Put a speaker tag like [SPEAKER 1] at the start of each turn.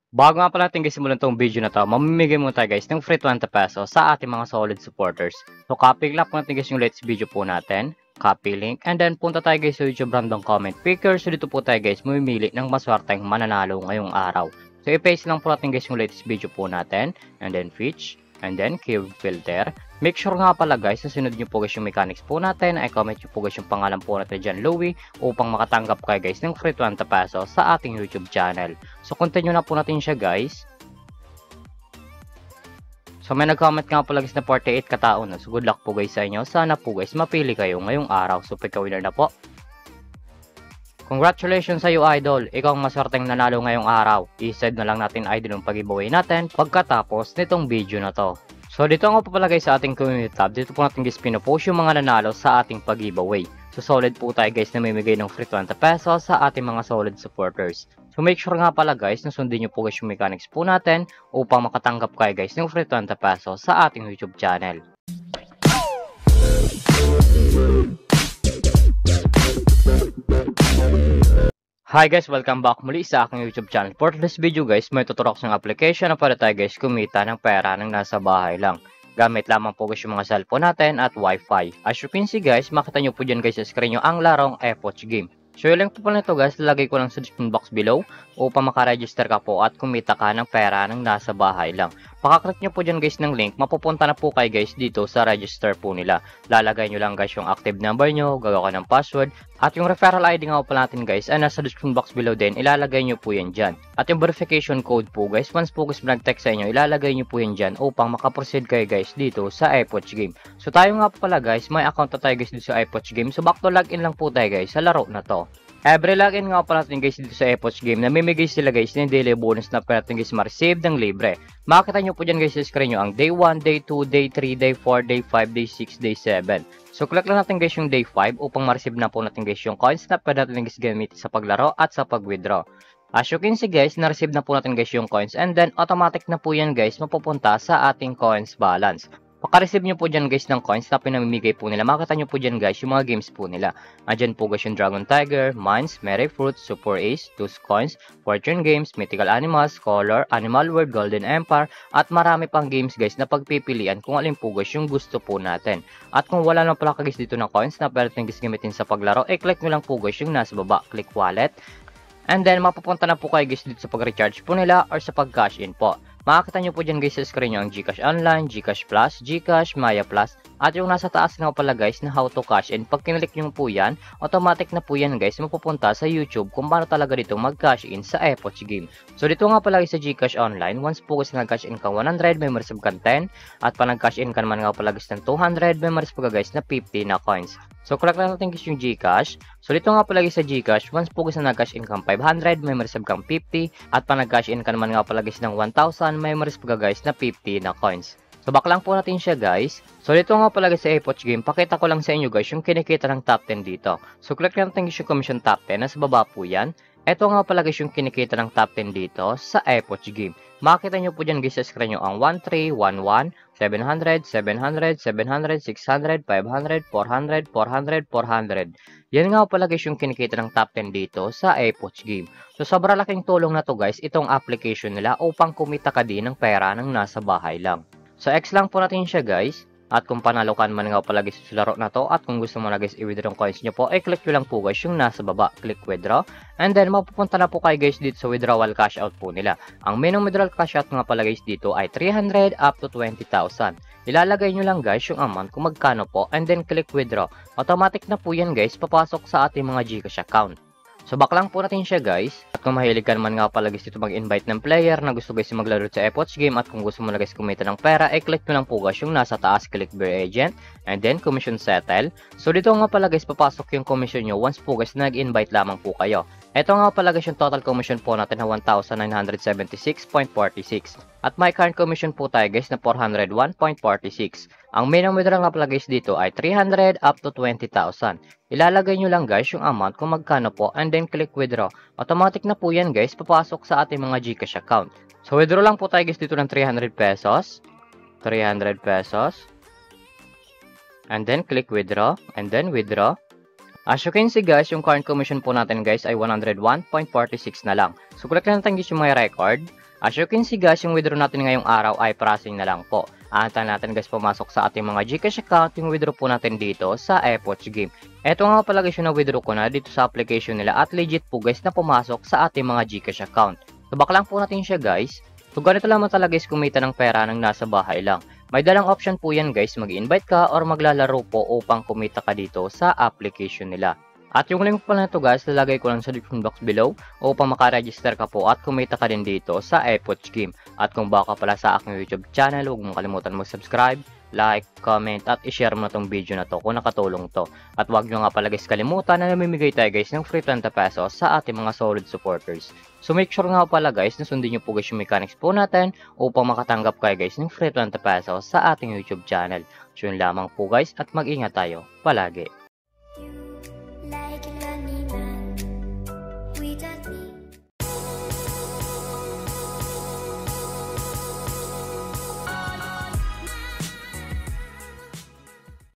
[SPEAKER 1] Bago nga pala natin guys simulan tong video na to, mamimigay muna tayo guys ng free 20 pesos sa ating mga solid supporters. So copy lang po natin guys yung latest video po natin, copy link, and then punta tayo guys sa YouTube random comment picker. So dito po tayo guys mamimili ng maswerteng mananalo ngayong araw. So i-paste lang po natin guys yung latest video po natin, and then fetch, and then keyword filter. Make sure nga pala guys na sunod nyo po guys yung mechanics po natin, ay comment nyo po guys yung pangalan po natin dyan, Louie, upang makatanggap kayo guys ng free 20 pesos sa ating YouTube channel. So continue na po natin siya guys. So may nag-comment nga po guys na 48 katao na. So good luck po guys sa inyo. Sana po guys mapili kayo ngayong araw. So pick a winner na po. Congratulations sa iyo idol. Ikaw ang maswerteng nanalo ngayong araw. I-send na lang natin idol yung pag-giveaway natin pagkatapos nitong video na to. So dito nga po pala guys sa ating community tab, dito po natin guys pinopost yung mga nanalo sa ating pag-giveaway. So solid po tayo guys na mamimigay ng free 20 pesos sa ating mga solid supporters. So make sure nga pala guys na sundin nyo po guys yung mechanics po natin upang makatanggap kayo guys ng free 20 pesos sa ating YouTube channel. Hi guys, welcome back muli sa aking YouTube channel. For this video guys, may tuturok ng application na para tayo guys kumita ng pera ng nasa bahay lang. Gamit lamang po guys yung mga cellphone natin at wifi. As you can see guys, makita nyo po dyan guys sa screen nyo ang larong F-Watch game. So yung link po pala nito guys, lalagay ko lang sa description box below upang makaregister ka po at kumita ka ng pera ng nasa bahay lang. Pakaklik nyo po dyan guys ng link, mapupunta na po kayo guys dito sa register po nila. Lalagay nyo lang guys yung active number nyo, gagawa ka ng password, at yung referral ID nga po natin guys ay nasa description box below din, ilalagay nyo po yan dyan. At yung verification code po guys, once po guys nag-text sa inyo, ilalagay nyo po yan dyan upang makaproceed kayo guys dito sa F-Watch game. So tayo nga po pala guys, may account na tayo guys dito sa F-Watch game, so back to login lang po tayo guys sa laro na to. Every login nga pa natin guys dito sa F-Watch game, namimigay sila guys ng daily bonus na pwede natin guys ma-receive ng libre. Makikita nyo po dyan guys sa screen nyo ang day 1, day 2, day 3, day 4, day 5, day 6, day 7. So click lang natin guys yung day 5 upang ma-receive na po natin guys yung coins na pwede natin guys gamitin sa paglaro at sa pag-withdraw. As you can see guys, na-receive na po natin guys yung coins, and then automatic na po yan guys mapupunta sa ating coins balance. Pagka-receive nyo po dyan guys ng coins na pinamimigay po nila, makita nyo po dyan guys yung mga games po nila. Andyan po guys yung Dragon Tiger, Mines, Merry Fruit, Super Ace, Tools Coins, Fortune Games, Mythical Animals, Color, Animal World, Golden Empire, at marami pang games guys na pagpipilian kung alin po guys yung gusto po natin. At kung wala naman pala guys dito ng coins na pwede natin guys gamitin sa paglaro, click nyo lang po guys yung nasa baba, click wallet. And then mapupunta na po kayo guys dito sa pag-recharge po nila or sa pag-cash in po. Makikita nyo po dyan guys sa screen nyo ang GCash Online, GCash Plus, GCash, Maya Plus, at yung nasa taas nga pala guys na how to cash in. Pag kinalik nyo po yan, automatic na po yan guys mapupunta sa YouTube kung paano talaga dito mag-cash in sa F-Watch game. So dito nga pala guys sa GCash Online, once po guys nag-cash in ka 100, may ma-receive ka 10, at pa nag-cash in ka naman nga pala guys ng 200, may ma-receive ka guys na 50 na coins. So collect lang natin guys yung GCash. So dito nga pala guys sa GCash, once po guys na nag-cash in kang 500, may ma-receive kang 50, at pa nag-cash in ka naman nga pala guys ng 1,000, may ma-receive ka guys na 50 na coins. So back lang po natin siya guys. So dito nga pala guys sa F-Watch game, pakita ko lang sa inyo guys yung kinikita ng top 10 dito. So click lang natin guys yung commission top 10, nasa baba po yan. Ito nga pala guys yung kinikita ng top 10 dito sa F-Watch game. Makita nyo po dyan guys sa screen nyo ang 1, 3, 1, 1, 700, 700, 700, 600, 500, 400, 400, 400. Yan nga pala guys yung kinikita ng top 10 dito sa F-Watch game. So sobrang laking tulong na to guys itong application nila upang kumita ka din ng pera ng nasa bahay lang. So X lang po natin siya guys. At kung panalo ka man nga pala guys sa laro na to, at kung gusto mo na guys i-withdraw yung coins nyo po, click nyo lang po guys yung nasa baba, click withdraw. And then mapupunta na po kayo guys dito sa withdrawal cash out po nila. Ang minimum withdrawal cash out nga pala guys dito ay 300 up to 20,000. Ilalagay nyo lang guys yung amount kung magkano po, and then click withdraw. Automatic na po yan guys papasok sa ating mga GCash account. So back lang po natin siya guys. At kung mahilig ka naman nga pala guys dito mag-invite ng player na gusto guys maglaro sa F-Watch game, at kung gusto mo na guys kumita ng pera, click nyo lang po guys yung nasa taas, click Bear Agent, and then Commission Settle. So dito nga pala guys papasok yung commission nyo once po guys nag-invite lamang po kayo. Ito nga pala guys yung total commission po natin na 1,976.46. At may current commission po tayo guys na 401.46. Ang minimum withdrawal nga pala guys dito ay 300 up to 20,000. Ilalagay nyo lang guys yung amount kung magkano po, and then click withdraw. Automatic na po yan guys papasok sa ating mga GCash account. So withdraw lang po tayo guys dito ng 300 pesos. 300 pesos. And then click withdraw, and then withdraw. As you can see guys, yung current commission po natin guys ay 101.46 na lang. So click lang natin guys yung my record. As you can see guys, yung withdraw natin ngayong araw ay processing na lang po. Aantayin natin guys pumasok sa ating mga GCash account yung withdraw po natin dito sa Epoch Game. Eto nga pala guys yung na-withdraw ko na dito sa application nila at legit po guys na pumasok sa ating mga GCash account. Subak lang po natin siya guys. So ganito lamang talaga guys kumita ng pera ng nasa bahay lang. May dalang option po yan guys, mag-invite ka or maglalaro po upang kumita ka dito sa application nila. At yung link pala nito guys, lalagay ko lang sa description box below upang makaregister ka po at kumita ka din dito sa Epoch Game. At kung baka pala sa aking YouTube channel, huwag mong kalimutan mag-subscribe, like, comment, at i-share mo na tong video na to kung nakatulong to. At huwag nyo nga pala guys kalimutan na namimigay tayo guys ng free 20 pesos sa ating mga solid supporters. So make sure nga pala guys na sundin nyo po guys yung mechanics po natin upang makatanggap kayo guys ng free 20 pesos sa ating YouTube channel. So yun lamang po guys at mag-ingat tayo palagi.